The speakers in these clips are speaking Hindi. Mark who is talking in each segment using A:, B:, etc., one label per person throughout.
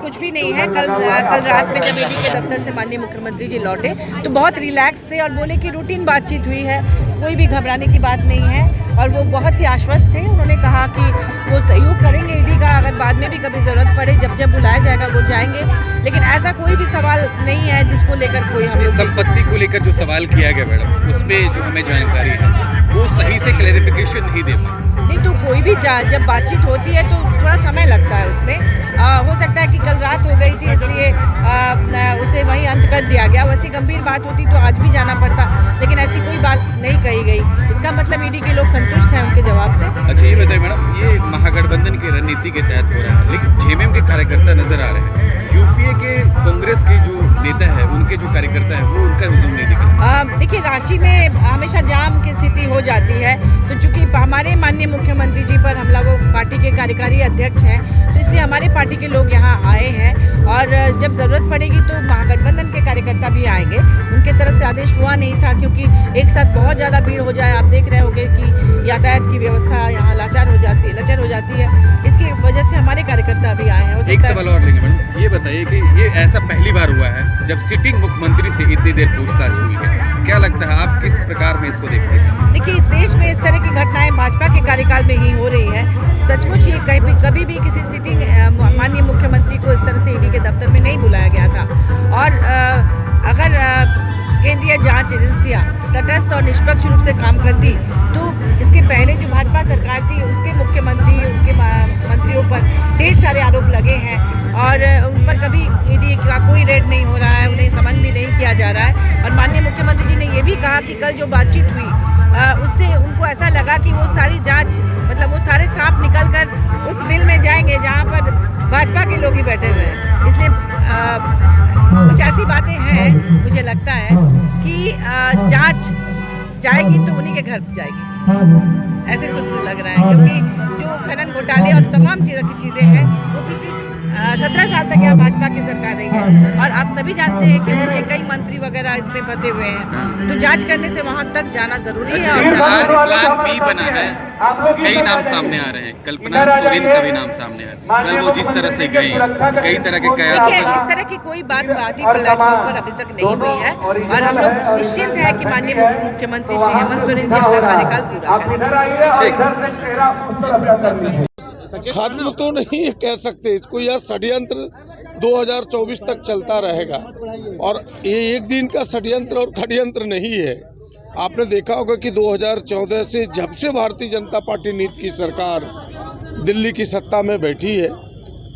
A: कुछ भी नहीं है। कल रात में जब ईडी के दफ्तर से माननीय मुख्यमंत्री जी लौटे तो बहुत रिलैक्स थे और बोले कि रूटीन बातचीत हुई है, कोई भी घबराने की बात नहीं है। और वो बहुत ही आश्वस्त थे। उन्होंने कहा कि वो सहयोग करेंगे ईडी का, अगर बाद में भी कभी ज़रूरत पड़े, जब बुलाया जाएगा वो जाएंगे। लेकिन ऐसा कोई भी सवाल नहीं है जिसको लेकर कोई हम लोग
B: संपत्ति को लेकर जो सवाल किया गया मैडम, उसमें जो हमें जानकारी है वो सही से क्लैरिफिकेशन नहीं दे पाए।
A: नहीं तो कोई भी जब बातचीत होती है तो थोड़ा समय लगता है उसमें। हो सकता है कि कल रात हो गई थी इसलिए उसे वहीं अंत कर दिया गया। वैसी गंभीर बात होती तो आज भी जाना पड़ता, लेकिन ऐसी कोई बात नहीं कही गई। इसका मतलब ईडी के लोग संतुष्ट हैं उनके जवाब से।
B: अच्छा ये बताइए मैडम, ये महागठबंधन की रणनीति के तहत हो रहा है, लेकिन जेएमएम के कार्यकर्ता नजर आ रहे हैं, यूपीए के कांग्रेस के जो नेता है उनके जो कार्यकर्ता है वो उनका हुजूम नहीं दिख रहा।
A: देखिए रांची में हमेशा जाम की स्थिति हो जाती है, तो चूंकि हमारे माननीय मुख्यमंत्री जी पर हमला वो पार्टी के कार्यकारी अध्यक्ष हैं, तो इसलिए हमारे पार्टी के लोग यहाँ आए हैं। और जब ज़रूरत पड़ेगी तो महागठबंधन के कार्यकर्ता भी आएंगे। उनके तरफ से आदेश हुआ नहीं था, क्योंकि एक साथ बहुत ज़्यादा भीड़ हो जाए, आप देख रहे होंगे कि यातायात की व्यवस्था यहाँ लचर हो जाती है। इसकी वजह से हमारे कार्यकर्ता अभी आए हैं।
B: एक सवाल और लेंगे मैडम, ये बताइए कि ये ऐसा पहली बार हुआ है जब सिटिंग मुख्यमंत्री से इतनी देर पूछताछ हुई है, क्या लगता है आप किस प्रकार में इसको देखते हैं?
A: देखिए इस देश में इस तरह की घटनाएं भाजपा के कार्यकाल में ही हो रही है। सचमुच ये कभी भी किसी सिटिंग माननीय मुख्यमंत्री को इस तरह से ईडी के दफ्तर में नहीं बुलाया गया था। और अगर केंद्रीय जांच एजेंसियां तटस्थ और निष्पक्ष रूप से काम करती तो इसके पहले जो भाजपा सरकार थी उसके मुख्यमंत्री, उनके मंत्रियों पर ढेर सारे आरोप लगे हैं और उन पर कभी ईडी का कोई रेड नहीं हो रहा है, उन्हें समन भी नहीं किया जा रहा है। और माननीय मुख्यमंत्री जी ने ये भी कहा कि कल जो बातचीत हुई उससे उनको ऐसा लगा कि वो सारी जांच, मतलब वो सारे सांप निकल कर उस बिल में जाएंगे जहाँ पर भाजपा के लोग ही बैठे हुए हैं। इसलिए कुछ ऐसी बातें हैं, मुझे लगता है कि जांच जाएगी तो उन्हीं के घर जाएगी, ऐसे सूत्र लग रहा है। क्योंकि जो खनन घोटाले और तमाम चीज़ें हैं वो पिछली 17 साल तक यहाँ भाजपा की सरकार रही है और आप सभी जानते हैं कि उनके कई मंत्री वगैरह इसमें फंसे हुए हैं, तो जांच करने से वहाँ तक जाना जरूरी है।
B: प्लान बी बना है, कई नाम सामने आ रहे हैं, कल्पना सोरेन का भी नाम सामने है। कल वो जिस तरह से गए, कई तरह के कयास।
A: इस तरह की कोई बात पार्टी प्लेटफॉर्म पर अभी तक नहीं हुई है और हम लोग निश्चिंत है कि माननीय मुख्यमंत्री श्री हेमंत सोरेन जी अपना कार्यकाल पूरा करेंगे।
C: खत्म तो नहीं कह सकते इसको, यह षड्यंत्र 2024 तक चलता रहेगा और ये एक दिन का षड्यंत्र और खड्यंत्र नहीं है। आपने देखा होगा कि 2014 से जब से भारतीय जनता पार्टी नीति की सरकार दिल्ली की सत्ता में बैठी है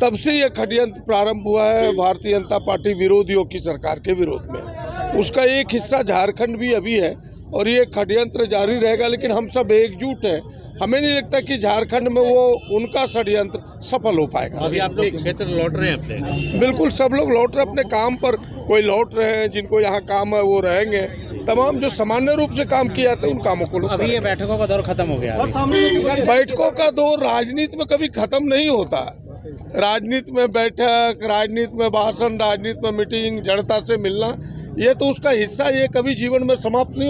C: तब से यह खड्यंत्र प्रारंभ हुआ है भारतीय जनता पार्टी विरोधियों की सरकार के विरोध में। उसका एक हिस्सा झारखंड भी अभी है और ये खड्यंत्र जारी रहेगा, लेकिन हम सब एकजुट हैं। हमें नहीं लगता कि झारखंड में वो उनका षड्यंत्र सफल हो पाएगा।
D: अभी आप लोग क्षेत्र लौट रहे हैं अपने?
C: बिल्कुल, सब लोग लौट रहे हैं अपने काम पर। कोई लौट रहे हैं, जिनको यहाँ काम है वो रहेंगे। तमाम जो सामान्य रूप से काम किया जाता है उन कामों को।
D: अभी ये बैठकों का दौर खत्म हो गया।
C: बैठकों का दौर राजनीति में कभी खत्म नहीं होता। राजनीति में बैठक, राजनीति में भाषण, राजनीति में मीटिंग, जनता से मिलना, ये तो उसका हिस्सा, ये कभी जीवन में समाप्त नहीं हो